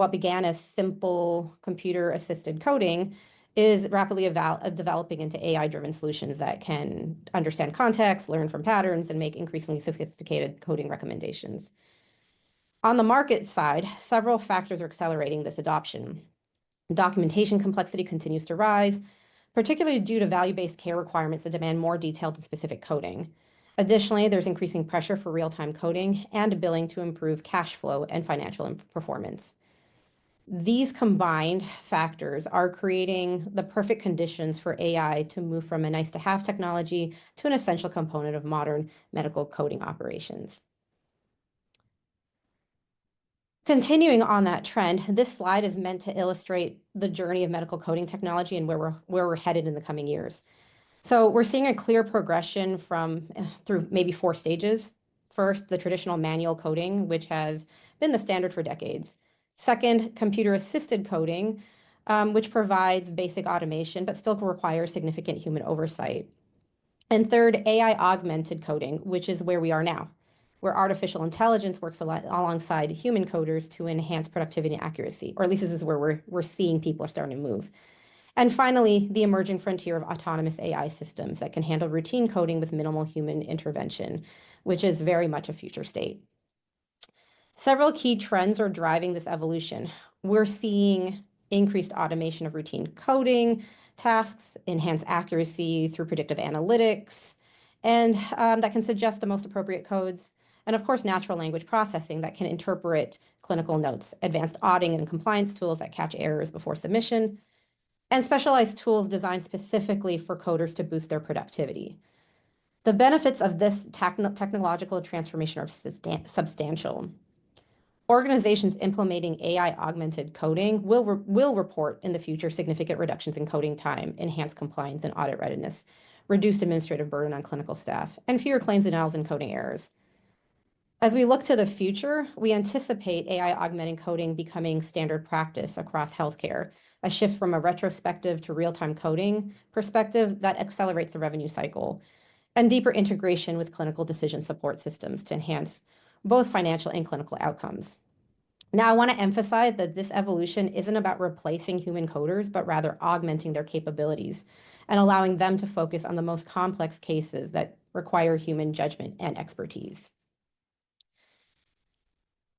what began as simple computer-assisted coding is rapidly developing into AI-driven solutions that can understand context, learn from patterns, and make increasingly sophisticated coding recommendations. On the market side, several factors are accelerating this adoption. Documentation complexity continues to rise, particularly due to value-based care requirements that demand more detailed and specific coding. Additionally, there's increasing pressure for real-time coding and billing to improve cash flow and financial performance. These combined factors are creating the perfect conditions for AI to move from a nice-to-have technology to an essential component of modern medical coding operations. Continuing on that trend, this slide is meant to illustrate the journey of medical coding technology and where we're headed in the coming years. So we're seeing a clear progression through maybe 4 stages. First, the traditional manual coding, which has been the standard for decades. Second, computer-assisted coding, which provides basic automation, but still requires significant human oversight. And third, AI-augmented coding, which is where we are now, where artificial intelligence works alongside human coders to enhance productivity and accuracy, or at least this is where we're seeing people are starting to move. And finally, the emerging frontier of autonomous AI systems that can handle routine coding with minimal human intervention, which is very much a future state. Several key trends are driving this evolution. We're seeing increased automation of routine coding tasks, enhanced accuracy through predictive analytics, and that can suggest the most appropriate codes. And of course, natural language processing that can interpret clinical notes, advanced auditing and compliance tools that catch errors before submission, and specialized tools designed specifically for coders to boost their productivity. The benefits of this technological transformation are substantial. Organizations implementing AI-augmented coding will report in the future significant reductions in coding time, enhanced compliance and audit readiness, reduced administrative burden on clinical staff, and fewer claims denials and coding errors. As we look to the future, we anticipate AI-augmented coding becoming standard practice across healthcare, a shift from a retrospective to real-time coding perspective that accelerates the revenue cycle, and deeper integration with clinical decision support systems to enhance both financial and clinical outcomes. Now, I want to emphasize that this evolution isn't about replacing human coders, but rather augmenting their capabilities and allowing them to focus on the most complex cases that require human judgment and expertise.